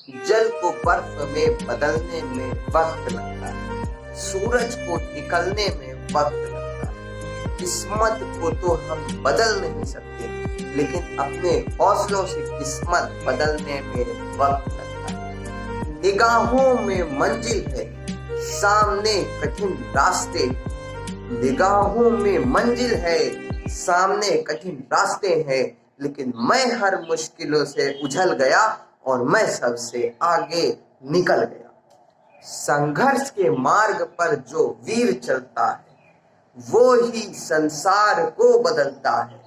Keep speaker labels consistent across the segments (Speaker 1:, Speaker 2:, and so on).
Speaker 1: जल को बर्फ में बदलने में वक्त लगता है, सूरज को निकलने में वक्त लगता है। किस्मत को तो हम बदल नहीं सकते, लेकिन अपने हौसलों से किस्मत बदलने में वक्त लगता है। निगाहों में मंजिल है, सामने कठिन रास्ते। निगाहों में मंजिल है, सामने कठिन रास्ते हैं, लेकिन मैं हर मुश्किलों से उछल गया और मैं सबसे आगे निकल गया। संघर्ष के मार्ग पर जो वीर चलता है, वो ही संसार को बदलता है।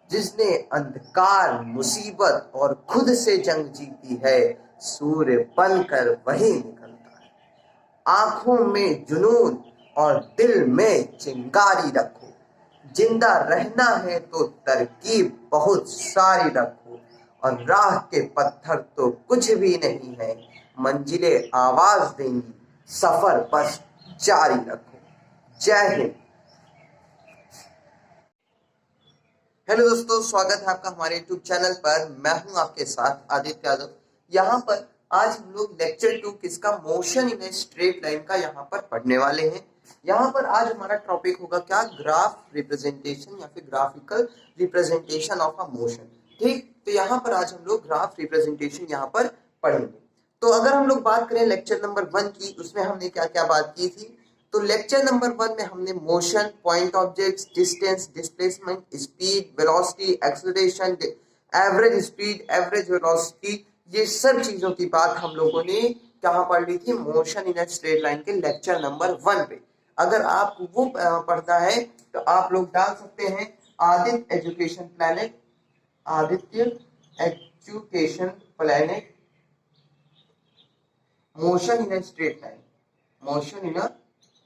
Speaker 1: जिसने अंधकार, मुसीबत और खुद से जंग जीती है, सूर्य बनकर वही निकलता है। आंखों में जुनून और दिल में चिंगारी रखो। जिंदा रहना है तो तरकीब बहुत सारी रखो, और राह के पत्थर तो कुछ भी नहीं है, मंजिलें आवाज देंगी, सफर बस जारी रखो। जय हिंद। हेलो दोस्तों, स्वागत है आपका हमारे YouTube चैनल पर। मैं हूं आपके साथ आदित्य यादव। यहाँ पर आज हम लोग लेक्चर 2 किसका motion in a straight line का यहाँ पर पढ़ने वाले हैं। यहाँ पर आज हमारा टॉपिक होगा क्या, ग्राफ रिप्रेजेंटेशन या फिर graphical representation of a motion. ठीक, तो यहाँ पर आज हम लोग ग्राफ रिप्रेजेंटेशन यहाँ पर पढ़ेंगे। तो अगर हम लोग बात करें लेक्चर नंबर 1 की, उसमें हमने क्या क्या बात की थी। तो लेक्चर नंबर 1 में हमने motion, point objects, distance, displacement, speed, velocity, acceleration, average speed, average velocity, ये सब चीजों की बात हम लोगों ने कहाँ पढ़ ली थी, motion in a straight line के लेक्चर नंबर 1 पे। अगर आप वो पढ़ना है तो आप लोग डाल सकते हैं Aditya education planet, Aditya education planet motion in a straight line, motion in a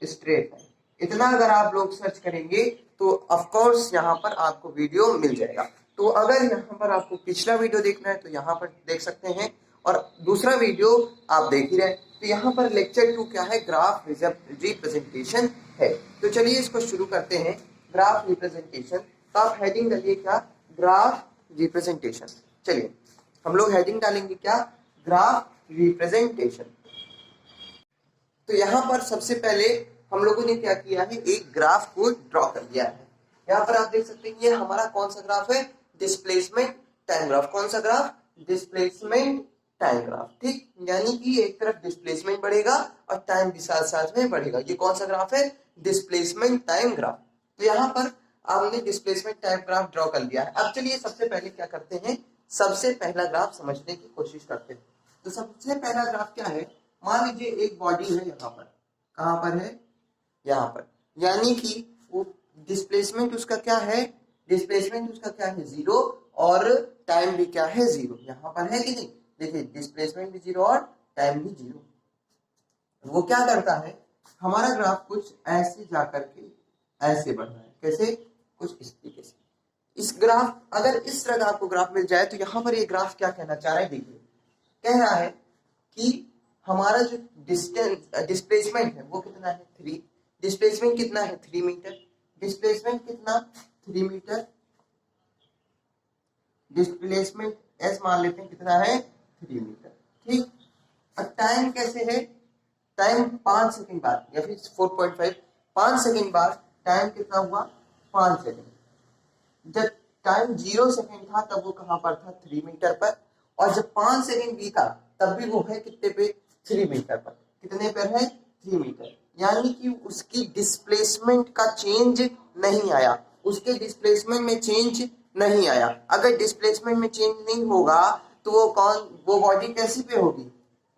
Speaker 1: straight line. इतना अगर आप लोग सर्च करेंगे तो ऑफ कोर्स यहाँ पर आपको वीडियो मिल जाएगा। तो अगर यहाँ पर आपको पिछला वीडियो देखना है तो यहाँ पर देख सकते हैं, और दूसरा वीडियो आप देख ही रहे। तो यहाँ पर लेक्चर 2 क्या है, ग्राफ रिप्रेजेंटेशन है। तो चलिए इसको शुरू करते हैं। ग्राफ रिप्रेजेंटेशन तो आप हेडिंग डालिए क्या, ग्राफ रिप्रेजेंटेशन। चलिए हम लोग हेडिंग डालेंगे क्या, ग्राफ रिप्रेजेंटेशन। तो यहाँ पर सबसे पहले हम लोगों ने क्या किया है, एक ग्राफ को ड्रॉ कर दिया है। यहाँ पर आप देख सकते हैं ये हमारा कौन सा ग्राफ है, डिस्प्लेसमेंट टाइम ग्राफ। कौन सा ग्राफ, डिस्प्लेसमेंट टाइम ग्राफ। ठीक, यानी कि एक तरफ डिस्प्लेसमेंट बढ़ेगा और टाइम भी साथ साथ में बढ़ेगा। ये कौन सा ग्राफ है, डिस्प्लेसमेंट टाइम ग्राफ। तो यहाँ पर हमने डिस्प्लेसमेंट टाइम ग्राफ ड्रॉ कर लिया है। अब चलिए सबसे पहले क्या करते हैं, सबसे पहला ग्राफ समझने की कोशिश करते हैं। तो सबसे पहला ग्राफ क्या है, मान लीजिए एक बॉडी है यहाँ पर, कहाँ पर है, यहाँ पर, यानी कि वो डिस्प्लेसमेंट उसका क्या है, डिस्प्लेसमेंट उसका क्या है, 0, और टाइम भी क्या है, 0। यहाँ पर है कि नहीं, देखिए डिस्प्लेसमेंट भी 0 और टाइम भी 0। वो क्या करता है, हमारा ग्राफ कुछ ऐसे जाकर के ऐसे बढ़ रहा है। कैसे, कुछ इस तरीके से। इस ग्राफ, अगर इस तरह का आपको ग्राफ मिल जाए तो यहाँ पर ये ग्राफ क्या कहना चाह रहा है, देखिए कह रहा है कि हमारा जो डिस्प्लेसमेंट है वो कितना है, 3। डिस्प्लेसमेंट कितना है, 3 मीटर। डिस्प्लेसमेंट कितना, 3 मीटर। डिस्प्लेसमेंट एस मान लेते हैं कितना है, 3 मीटर। ठीक, और टाइम कैसे है, टाइम 5 सेकंड बाद या फिर 4.5, 5 सेकंड बाद टाइम कितना हुआ, 5 सेकंड। जब टाइम 0 सेकंड था तब वो कहां पर था, 3 मीटर पर, और जब 5 सेकंड बीता तब भी वो है कितने पे, 3 मीटर पर। कितने पर है, 3 मीटर। यानी कि उसकी डिस्प्लेसमेंट का चेंज नहीं आया, उसके डिस्प्लेसमेंट में चेंज नहीं आया। अगर डिस्प्लेसमेंट में चेंज नहीं होगा तो वो बॉडी कैसी पे होगी,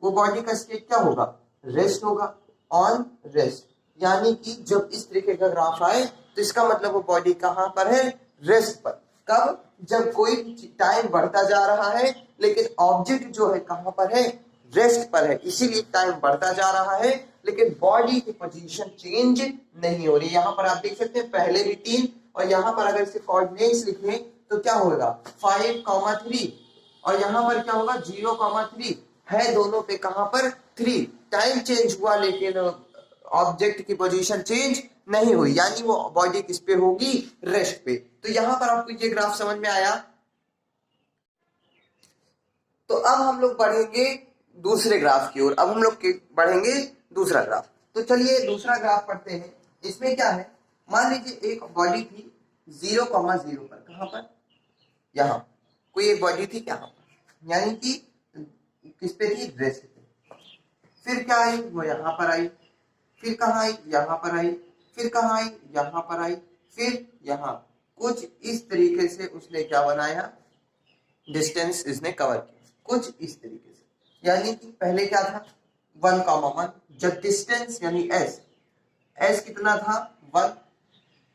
Speaker 1: वो बॉडी का स्टेट क्या होगा, रेस्ट होगा, ऑन रेस्ट। यानी कि जब इस तरीके का ग्राफ आए तो इसका मतलब वो बॉडी कहां पर है, रेस्ट पर। कब, जब कोई टाइम बढ़ता जा रहा है लेकिन ऑब्जेक्ट जो है कहां पर है, रेस्ट पर है, इसीलिए टाइम बढ़ता जा रहा है लेकिन बॉडी की पोजीशन चेंज नहीं हो रही। यहाँ पर आप देख सकते हैं पहले भी 3, और यहाँ पर अगर इसे कोऑर्डिनेट्स लिखें तो क्या होगा, 5,3, और यहाँ पर क्या होगा, 0,3 है, दोनों पे कहां पर, 3। टाइम चेंज हुआ लेकिन ऑब्जेक्ट की पोजीशन चेंज नहीं हुई, यानी वो बॉडी किस पे होगी, रेस्ट पे। तो यहाँ पर आपको ये ग्राफ समझ में आया। तो अब हम लोग बढ़ेंगे दूसरे ग्राफ की ओर। अब हम लोग बढ़ेंगे दूसरा ग्राफ। तो चलिए दूसरा ग्राफ पढ़ते हैं। इसमें क्या है, मान लीजिए एक बॉडी थी 0,0 पर, कहां पर, यहाँ कोई एक बॉडी थी यहाँ पर, यानी कि किस पे थी, रेस्ट पे। फिर क्या आई, वो यहाँ पर आई, फिर कहाँ आई, यहाँ पर आई, फिर कहाँ आई, यहाँ पर आई, फिर यहाँ। कुछ इस तरीके से उसने क्या बनाया, डिस्टेंस इसने कवर किया, कुछ इस तरीके से। यानी कि पहले क्या था 1,1, जब डिस्टेंस यानी एस कितना था 1,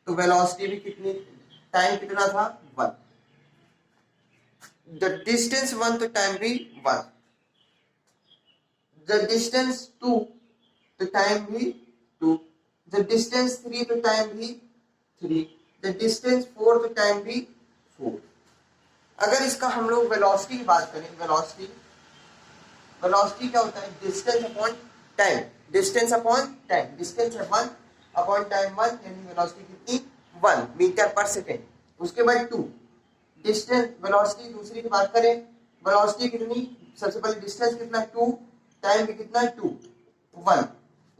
Speaker 1: तो वेलोसिटी भी कितनी, टाइम कितना था 1, द डिस्टेंस 1 तो टाइम भी 1, द डिस्टेंस 2 तो टाइम भी 2, द डिस्टेंस 3 तो टाइम भी 3, द डिस्टेंस 4 तो टाइम भी 4। अगर इसका हम लोग वेलोसिटी की बात करें, वेलोसिटी क्या होता है, distance upon time, distance upon time, distance है 1 अपॉन टाइम 1, यानी वेलोसिटी कितनी 1 मीटर पर सेकेंड। उसके बाद 2 डिस्टेंस, वेलोसिटी दूसरी की बात करें, वेलोसिटी कितनी, सबसे पहले डिस्टेंस कितना 2, टाइम भी कितना 2 1,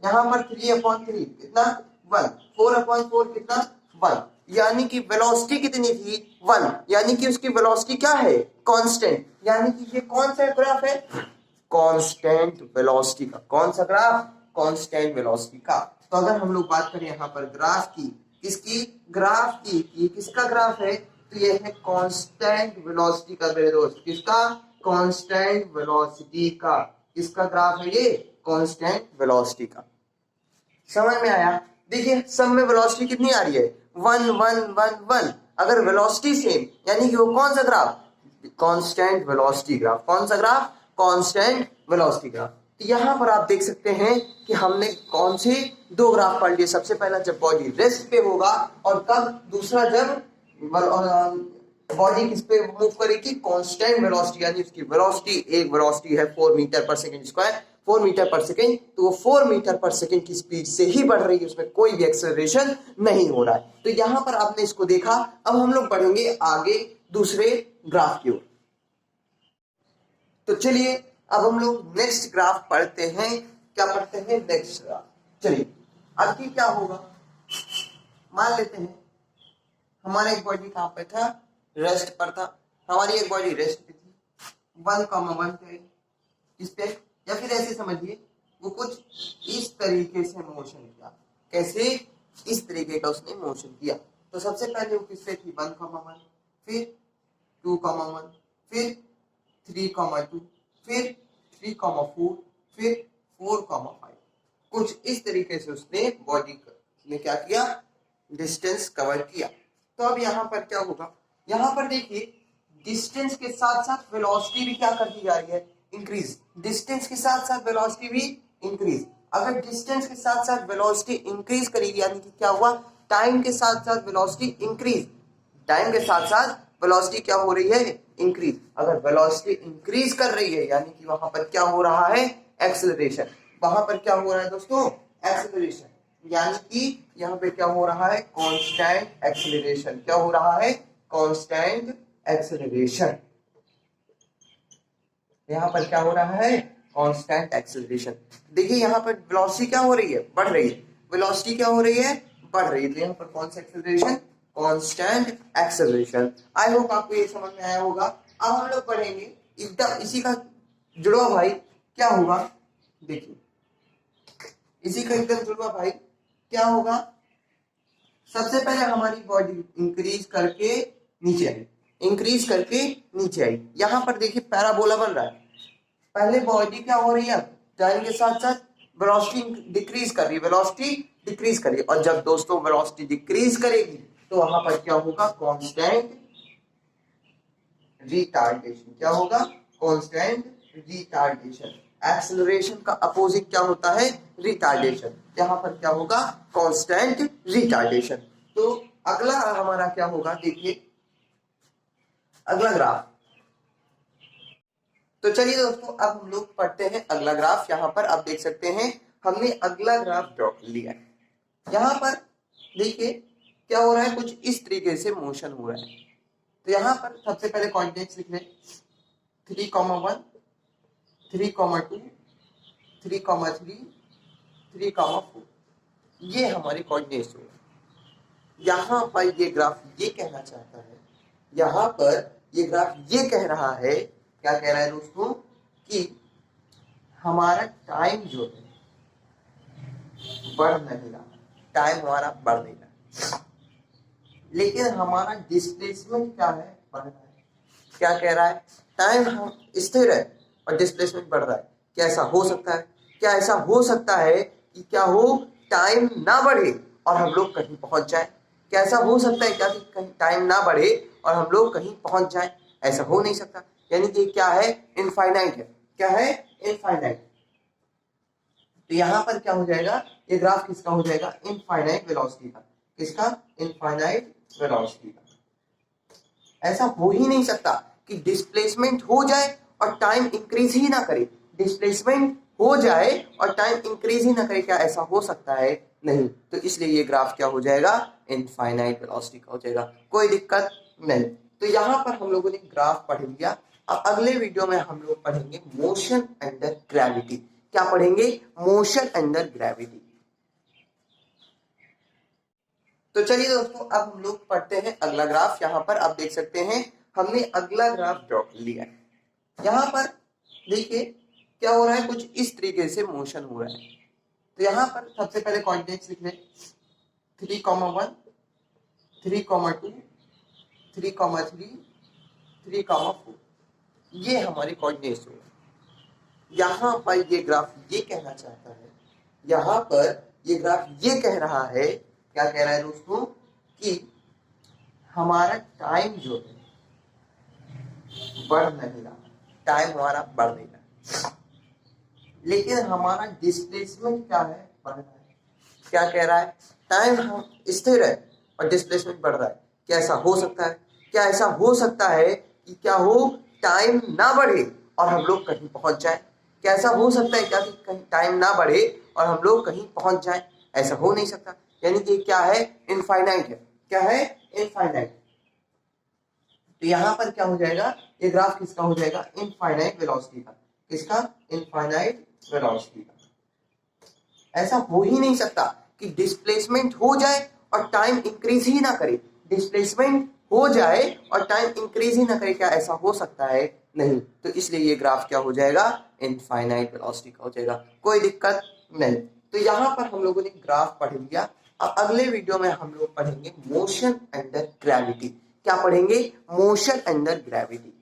Speaker 1: यहाँ पर 3/3 कितना 1, 4/4 कितना 1, यानी कि वेलोसिटी कितनी थी 1, यानी कि उसकी वेलोसिटी क्या है, कांस्टेंट। यानी कि ये कौन सा ग्राफ है, कांस्टेंट वेलोसिटी का। कौन सा ग्राफ, कांस्टेंट वेलोसिटी का। तो अगर हम लोग बात करें यहाँ पर ग्राफ की, किसकी, ग्राफ की, ये किसका ग्राफ है, तो ये है कांस्टेंट वेलोसिटी का मेरे दोस्त, किसका, कांस्टेंट वेलोसिटी का। किसका ग्राफ है ये, कांस्टेंट वेलोसिटी का। समझ में आया। देखिए सब में वेलोसिटी कितनी आ रही है 1 1 1 1। अगर वेलोसिटी सेम, यानी कि वो कौन सा ग्राफ, कांस्टेंट वेलोसिटी ग्राफ। कौन सा ग्राफ, कांस्टेंट वेलोसिटी ग्राफ। तो यहाँ पर आप देख सकते हैं कि हमने कौन से दो ग्राफ पढ़ लिए। सबसे पहला जब बॉडी रेस्ट पे होगा, और कब, दूसरा जब बॉडी किस पे मूव करेगी, कांस्टेंट वेलोसिटी, यानी उसकी वेलोसिटी, एक वेलोसिटी है 4 मीटर पर सेकंड स्क्वायर, 4 मीटर पर सेकंड, तो वो 4 मीटर पर सेकंड की स्पीड से ही बढ़ रही है, उसमें कोई भी एक्सेलरेशन नहीं हो रहा है। तो यहां पर आपने इसको देखा। अब हम लोग बढ़ेंगे आगे दूसरे ग्राफ की ओर। तो चलिए अब हम लोग नेक्स्ट ग्राफ पढ़ते हैं। क्या पढ़ते हैं, नेक्स्ट ग्राफ। चलिए अब की क्या होगा, मान लेते हैं हमारा एक बॉडी कहां पे था, रेस्ट पर था। हमारी एक बॉडी रेस्ट पे थी 1,1 पे, इस पे, या फिर ऐसे समझिए वो कुछ इस तरीके से मोशन किया। कैसे, इस तरीके का उसने मोशन किया। तो सबसे पहले वो किस पे थी 1,1, फिर 2,1, फिर 3,2, फिर 3,4, फिर 4,5। कुछ इस तरीके से उसने बॉडी ने क्या किया, डिस्टेंस कवर किया। तो अब यहाँ पर क्या होगा, यहाँ पर देखिए डिस्टेंस के साथ साथ वेलोसिटी भी क्या करती जा रही है, इंक्रीज। डिस्टेंस के साथ साथ वेलोसिटी भी इंक्रीज। अगर डिस्टेंस के साथ साथ वेलोसिटी इंक्रीज करेगी, यानी कि क्या हुआ, टाइम के साथ साथ वेलोसिटी इंक्रीज, टाइम के साथ साथ वेलोसिटी क्या हो रही है, इंक्रीज। अगर वेलोसिटी इंक्रीज कर रही है, यानी कि वहां पर क्या हो रहा है, एक्सेलरेशन। वहां पर क्या हो रहा है दोस्तों, एक्सेलरेशन, यानी कि यहाँ पे क्या हो रहा है, कांस्टेंट एक्सेलरेशन। क्या हो रहा है, कांस्टेंट एक्सेलरेशन। यहाँ पर क्या हो रहा है, कांस्टेंट एक्सेलरेशन। देखिए यहाँ पर वेलोसिटी क्या हो रही है, बढ़ रही है। वेलोसिटी क्या हो रही है, बढ़ रही है। तो यहाँ पर कौन सा acceleration, constant acceleration. I hope आपको ये समझ में आया होगा। अब हम लोग पढ़ेंगे एकदम इसी का जुड़वा भाई क्या होगा। देखिए इसी का एकदम जुड़वा भाई क्या होगा, सबसे पहले हमारी बॉडी इंक्रीज करके नीचे आई, इंक्रीज करके नीचे आई। यहां पर देखिए पैराबोला बन रहा है। पहले बॉडी क्या हो रही है, टाइम के साथ साथ वेलोसिटी डिक्रीज कर रही है, वेलोसिटी डिक्रीज कर रही है। और जब दोस्तों वेलोसिटी डिक्रीज करेगी तो वहां पर क्या होगा, कांस्टेंट रिटार्डेशन। क्या होगा, कांस्टेंट रिटार्डेशन। एक्सेलरेशन का अपोजिट क्या होता है, रिटार्डेशन। यहाँ पर क्या होगा, कांस्टेंट रिटार्डेशन। तो अगला हमारा क्या होगा, देखिए अगला ग्राफ। तो चलिए दोस्तों अब हम लोग पढ़ते हैं अगला ग्राफ। यहाँ पर आप देख सकते हैं हमने अगला ग्राफ ड्रॉ कर लिया है। यहाँ पर देखिए क्या हो रहा है, कुछ इस तरीके से मोशन हो रहा है। तो यहाँ पर सबसे पहले कोऑर्डिनेट्स लिख लें, 3,1, 3,2, 3,3, 3,4, ये हमारे कोऑर्डिनेट्स होगा। यहाँ पर ये ग्राफ ये कहना चाहता है, यहाँ पर ये ग्राफ ये कह रहा है, क्या कह रहा है दोस्तों, कि हमारा टाइम जो है बढ़ नहीं रहा, टाइम हमारा बढ़ नहीं रहा, लेकिन हमारा डिस्प्लेसमेंट क्या है, बढ़ रहा है। क्या कह रहा है, टाइम हम स्थिर है और डिस्प्लेसमेंट बढ़ रहा है। क्या ऐसा हो सकता है? क्या ऐसा हो सकता है कि क्या हो, टाइम ना बढ़े और हम लोग कहीं पहुंच जाए? क्या ऐसा हो सकता है क्या कि कहीं टाइम ना बढ़े और हम लोग कहीं पहुंच जाए? ऐसा हो नहीं सकता। यानी कि क्या है, इनफाइनाइट है। क्या है, इनफाइनाइट। तो यहां पर क्या हो जाएगा, ये ग्राफ किसका हो जाएगा, इनफाइनाइट वेलोसिटी का। किसका, इनफाइनाइट वेलोसिटी का। ऐसा हो ही नहीं सकता कि डिस्प्लेसमेंट हो जाए और टाइम इंक्रीज ही ना करे। डिस्प्लेसमेंट हो जाए और टाइम इंक्रीज ही ना करे, क्या ऐसा हो सकता है? नहीं। तो इसलिए ये ग्राफ क्या हो जाएगा, इनफाइनाइट वेलोसिटी का हो जाएगा। कोई दिक्कत नहीं। तो यहां पर हम लोगों ने ग्राफ पढ़ लिया। अब अगले वीडियो में हम लोग पढ़ेंगे मोशन अंडर ग्रेविटी। क्या पढ़ेंगे, मोशन अंडर ग्रेविटी। तो चलिए दोस्तों, अब हम लोग पढ़ते हैं अगला ग्राफ। यहाँ पर आप देख सकते हैं हमने अगला ग्राफ ड्रॉ कर लिया है। यहाँ पर देखिए क्या हो रहा है, कुछ इस तरीके से मोशन हो रहा है। तो यहाँ पर सबसे पहले कोऑर्डिनेट्स लिख लें, 3,1, 3,2, 3,3, 3,4, ये हमारे कोऑर्डिनेट्स हो। यहाँ पर ये ग्राफ ये कहना चाहता है, यहाँ पर ये ग्राफ ये कह रहा है, क्या कह रहा है दोस्तों, कि हमारा टाइम जो है बढ़ नहीं रहा, टाइम हमारा बढ़ नहीं रहा, लेकिन हमारा डिस्प्लेसमेंट क्या है, बढ़ रहा है। क्या कह रहा है, टाइम हम स्थिर है और डिस्प्लेसमेंट बढ़ रहा है। क्या ऐसा हो सकता है? क्या ऐसा हो सकता है कि क्या हो, टाइम ना बढ़े और हम लोग कहीं पहुंच जाए? क्या ऐसा हो सकता है क्या कि कहीं टाइम ना बढ़े और हम लोग कहीं पहुंच जाए? ऐसा हो नहीं सकता। यानी कि क्या है, इनफाइनाइट है। क्या है, इनफाइनाइट। तो यहां पर क्या हो जाएगा, ये ग्राफ किसका हो जाएगा, इनफाइनाइट वेलोसिटी का। किसका, इनफाइनाइट वेलोसिटी का। ऐसा हो ही नहीं सकता कि डिस्प्लेसमेंट हो जाए और टाइम इंक्रीज ही ना करे। डिस्प्लेसमेंट हो जाए और टाइम इंक्रीज ही ना करे, क्या ऐसा हो सकता है? नहीं। तो इसलिए ये ग्राफ क्या हो जाएगा, इनफाइनाइट वेलोसिटी का हो जाएगा। कोई दिक्कत नहीं। तो यहां पर हम लोगों ने ग्राफ पढ़ लिया। अब अगले वीडियो में हम लोग पढ़ेंगे मोशन अंडर ग्रेविटी। क्या पढ़ेंगे, मोशन अंडर ग्रेविटी।